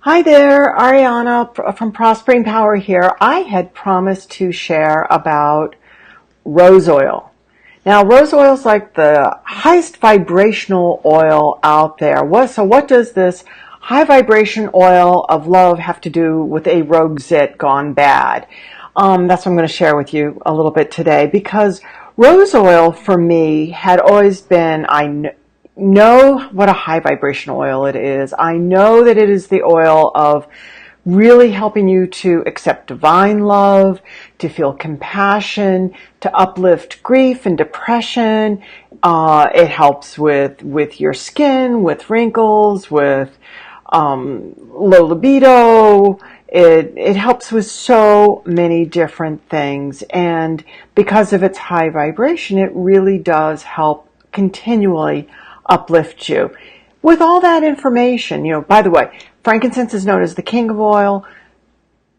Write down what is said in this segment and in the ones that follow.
Hi there, Ariana from Prospering Power here. I had promised to share about rose oil. Now, rose oil is like the highest vibrational oil out there. So what does this high vibration oil of love have to do with a Rogue Zit gone bad? That's what I'm going to share with you a little bit today, because rose oil for me had always been, know what a high vibration oil it is. I know that it is the oil of really helping you to accept divine love, to feel compassion, to uplift grief and depression. It helps with your skin, with wrinkles, with low libido. It helps with so many different things. And because of its high vibration, it really does help continually uplift you. With all that information, by the way, frankincense is known as the king of oil,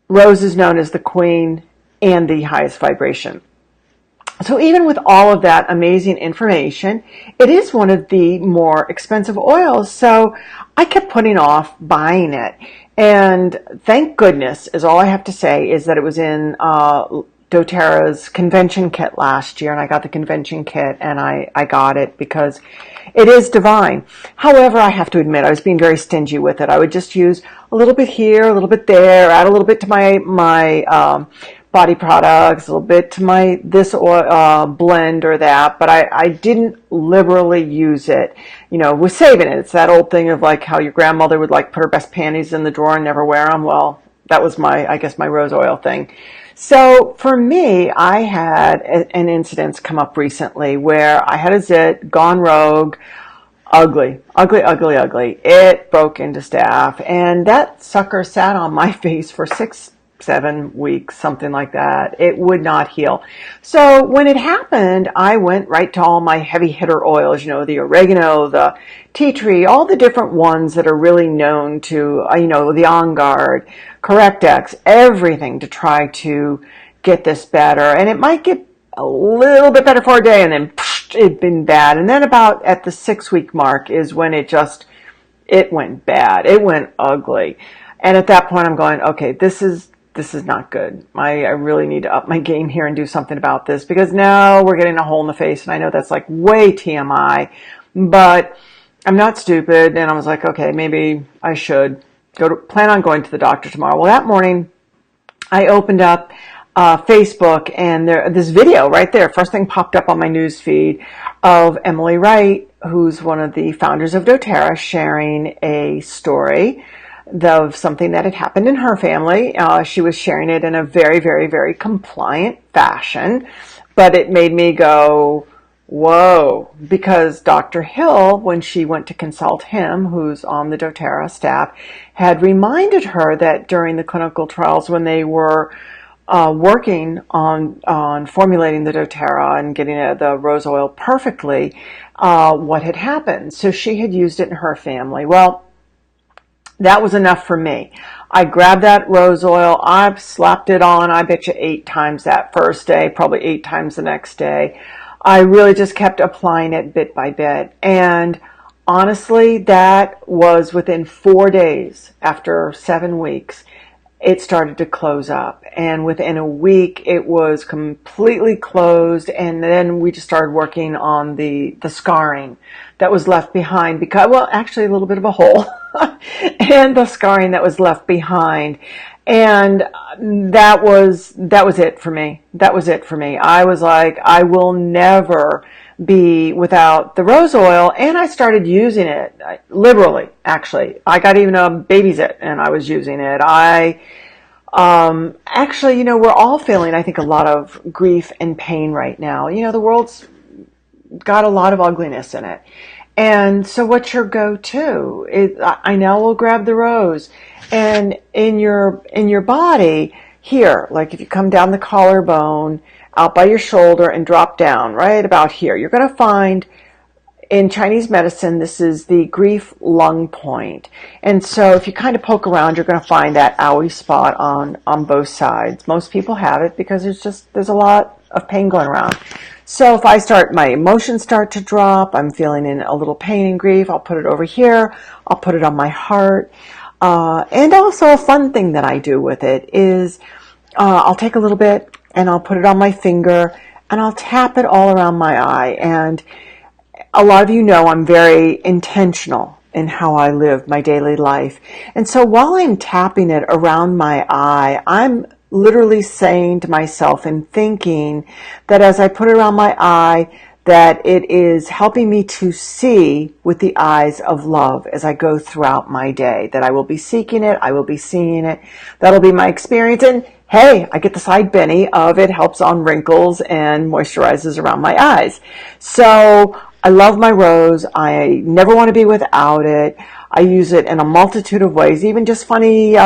rose is known as the queen and the highest vibration. So even with all of that amazing information, it is one of the more expensive oils. So I kept putting off buying it. And thank goodness, is all I have to say, is that it was in doTERRA's convention kit last year, and I got the convention kit, and I got it because it is divine. However, I have to admit, I was being very stingy with it. I would just use a little bit here, a little bit there, add a little bit to my body products, a little bit to this oil, blend or that, but I didn't liberally use it. Was saving it. It's that old thing of like how your grandmother would like put her best panties in the drawer and never wear them. Well, that was I guess my rose oil thing. So for me, I had an incident come up recently where I had a zit gone rogue, ugly. It broke into staph, and that sucker sat on my face for 6-7 weeks, something like that. It would not heal. So when it happened, I went right to all my heavy hitter oils, the oregano, the tea tree, all the different ones that are really known to, the On Guard, Correct-X, everything to try to get this better. And it might get a little bit better for a day, and then it'd been bad. And then about at the 6-week mark is when it went bad. It went ugly. And at that point I'm going, okay, this is not good. I really need to up my game here and do something about this, because now we're getting a hole in the face. And I know that's like way TMI, but I'm not stupid. And I was like, okay, maybe I should plan on going to the doctor tomorrow. Well, that morning I opened up Facebook, and this video right there, first thing popped up on my news feed, of Emily Wright, who's one of the founders of doTERRA, sharing a story of something that had happened in her family. She was sharing it in a very, very, very compliant fashion, but it made me go, whoa, because Dr. Hill, when she went to consult him, who's on the doTERRA staff, had reminded her that during the clinical trials, when they were working on formulating the doTERRA and getting the rose oil perfectly, what had happened. So she had used it in her family. Well, that was enough for me. I grabbed that rose oil. I slapped it on, I bet you 8 times that first day, probably 8 times the next day. I really just kept applying it bit by bit. And honestly, that was within 4 days, after 7 weeks, it started to close up. And within a week, it was completely closed. And then we just started working on the scarring that was left behind, because, well, actually a little bit of a hole and the scarring that was left behind. And that was it for me. That was it for me. I was like, I will never be without the rose oil. And I started using it liberally, actually. I got even a baby zit and I was using it. Actually, we're all feeling, I think, a lot of grief and pain right now. The world's got a lot of ugliness in it. And so what's your go-to? I now will grab the rose. And in your body, here, like if you come down the collarbone, out by your shoulder and drop down, right about here, you're going to find, in Chinese medicine, this is the grief lung point. And so if you kind of poke around, you're going to find that owie spot on both sides. Most people have it because there's a lot of pain going around. So if my emotions start to drop, I'm feeling in a little pain and grief, I'll put it over here, I'll put it on my heart. And also a fun thing that I do with it is I'll take a little bit and I'll put it on my finger and I'll tap it all around my eye. And a lot of you know I'm very intentional in how I live my daily life. And so while I'm tapping it around my eye, I'm literally saying to myself and thinking that as I put it around my eye, that it is helping me to see with the eyes of love as I go throughout my day, that I will be seeking it, I will be seeing it. That'll be my experience. And hey, I get the side Benny of it helps on wrinkles and moisturizes around my eyes. So I love my rose. I never want to be without it. I use it in a multitude of ways, even just funny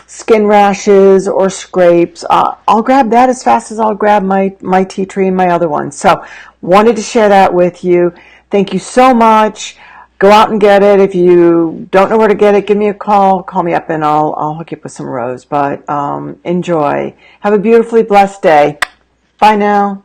skin rashes or scrapes. I'll grab that as fast as I'll grab my tea tree and my other ones. So wanted to share that with you. Thank you so much. Go out and get it. If you don't know where to get it, give me a call. Call me up and I'll hook you up with some rose. But enjoy. Have a beautifully blessed day. Bye now.